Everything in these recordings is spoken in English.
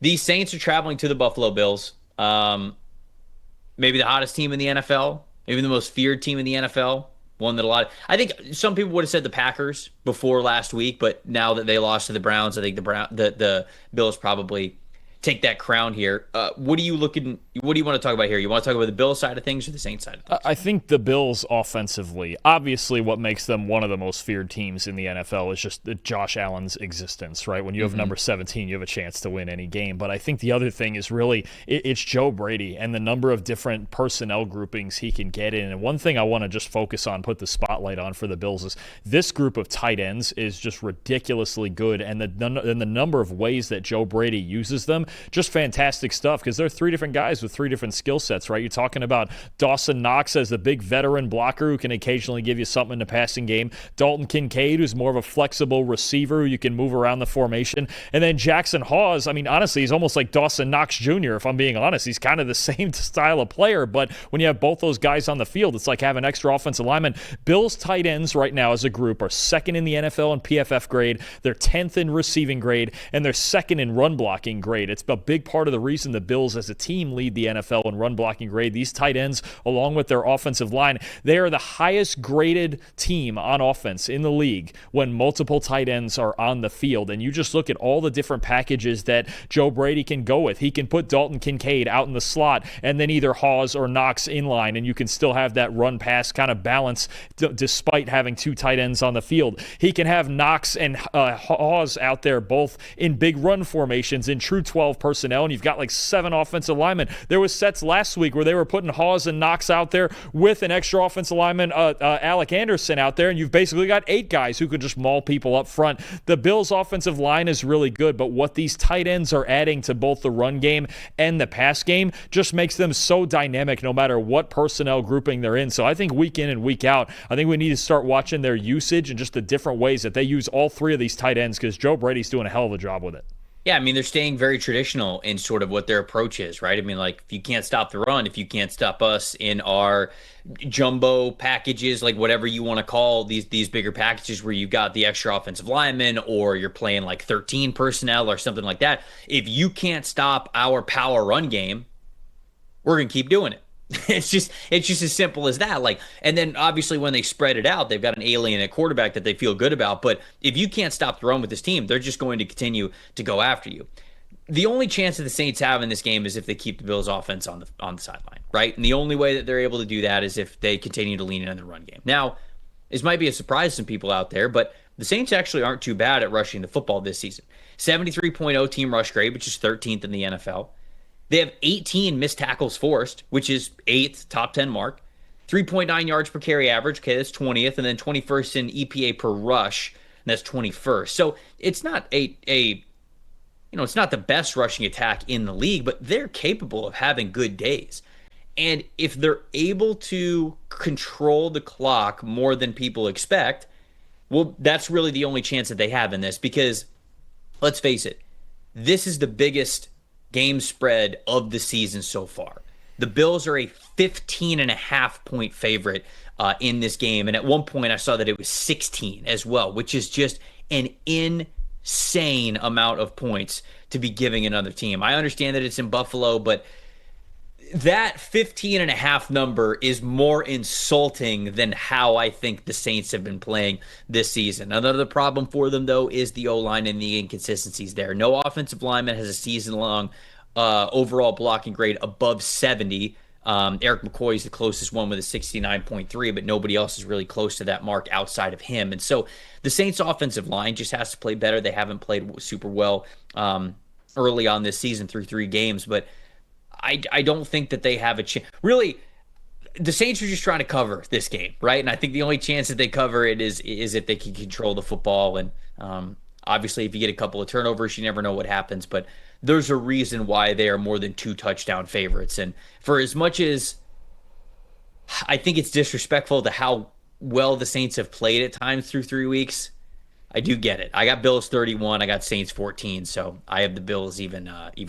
These Saints are traveling to the Buffalo Bills. Maybe the hottest team in the NFL, maybe the most feared team in the NFL. One that I think some people would have said the Packers before last week, but now that they lost to the Browns, I think the Bills probably take that crown here. What do you want to talk about here? You want to talk about the Bills side of things or the Saints side of things? I think the Bills offensively, obviously what makes them one of the most feared teams in the NFL is just Josh Allen's existence, right? When you have number 17, you have a chance to win any game. But I think the other thing is really it's Joe Brady and the number of different personnel groupings he can get in. And one thing I want to just focus on, put the spotlight on for the Bills is this group of tight ends is just ridiculously good. And the number of ways that Joe Brady uses them, just fantastic stuff, because they're three different guys with three different skill sets, right? You're talking about Dawson Knox as the big veteran blocker who can occasionally give you something in the passing game. Dalton Kincaid, who's more of a flexible receiver who you can move around the formation. And then Jackson Hawes, I mean, honestly, he's almost like Dawson Knox Jr., if I'm being honest. He's kind of the same style of player, but when you have both those guys on the field, it's like having extra offensive linemen. Bills tight ends right now as a group are second in the NFL in PFF grade. They're 10th in receiving grade, and they're second in run blocking grade. It's a big part of the reason the Bills as a team lead the NFL in run blocking grade. These tight ends, along with their offensive line, they are the highest graded team on offense in the league when multiple tight ends are on the field. And you just look at all the different packages that Joe Brady can go with. He can put Dalton Kincaid out in the slot and then either Hawes or Knox in line, and you can still have that run-pass kind of balance despite having two tight ends on the field. He can have Knox and Hawes out there both in big run formations in true 12 personnel, and you've got like 7 offensive linemen. There was sets last week where they were putting Hawes and Knox out there with an extra offensive lineman, Alec Anderson, out there, and you've basically got 8 guys who could just maul people up front. The Bills' offensive line is really good, but what these tight ends are adding to both the run game and the pass game just makes them so dynamic no matter what personnel grouping they're in. So I think week in and week out, I think we need to start watching their usage and just the different ways that they use all 3 of these tight ends, because Joe Brady's doing a hell of a job with it. Yeah, I mean, they're staying very traditional in sort of what their approach is, right? I mean, like, if you can't stop the run, if you can't stop us in our jumbo packages, like whatever you want to call these bigger packages where you've got the extra offensive lineman or you're playing like 13 personnel or something like that, if you can't stop our power run game, we're going to keep doing it. It's just as simple as that. Like, and then obviously when they spread it out, they've got an alien at quarterback that they feel good about. But if you can't stop the run with this team, they're just going to continue to go after you. The only chance that the Saints have in this game is if they keep the Bills' offense on the sideline, right? And the only way that they're able to do that is if they continue to lean in on the run game. Now, this might be a surprise to some people out there, but the Saints actually aren't too bad at rushing the football this season. 73.0 team rush grade, which is 13th in the NFL. They have 18 missed tackles forced, which is 8th, top 10 mark. 3.9 yards per carry average, okay, that's 20th, and then 21st in EPA per rush, and that's 21st. So it's not it's not the best rushing attack in the league, but they're capable of having good days. And if they're able to control the clock more than people expect, well, that's really the only chance that they have in this, because let's face it, this is the biggest game spread of the season so far. The Bills are a 15.5 point favorite in this game. And at one point I saw that it was 16 as well, which is just an insane amount of points to be giving another team. I understand that it's in Buffalo, but that 15.5 number is more insulting than how I think the Saints have been playing this season. Another problem for them, though, is the O-line and the inconsistencies there. No offensive lineman has a season-long overall blocking grade above 70. Eric McCoy is the closest one with a 69.3, but nobody else is really close to that mark outside of him. And so the Saints' offensive line just has to play better. They haven't played super well early on this season through 3 games, but I don't think that they have a chance. Really, the Saints are just trying to cover this game, right? And I think the only chance that they cover it is if they can control the football. And obviously, if you get a couple of turnovers, you never know what happens. But there's a reason why they are more than 2 touchdown favorites. And for as much as I think it's disrespectful to how well the Saints have played at times through 3 weeks, I do get it. I got Bills 31. I got Saints 14. So I have the Bills even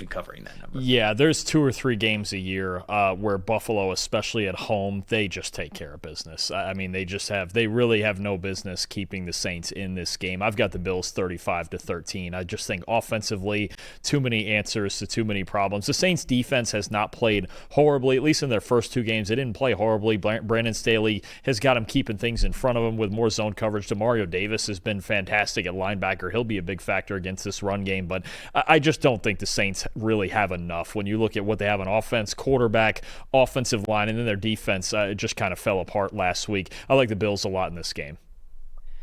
covering that number. Yeah, there's 2 or 3 games a year where Buffalo, especially at home, they just take care of business. I mean, they really have no business keeping the Saints in this game. I've got the Bills 35-13. I just think offensively, too many answers to too many problems. The Saints defense has not played horribly, at least in their first 2 games. They didn't play horribly. Brandon Staley has got them keeping things in front of them with more zone coverage. Demario Davis has been fantastic at linebacker. He'll be a big factor against this run game, but I just don't think the Saints really have enough. When you look at what they have on offense, quarterback, offensive line, and then their defense, it just kind of fell apart last week. I like the Bills a lot in this game.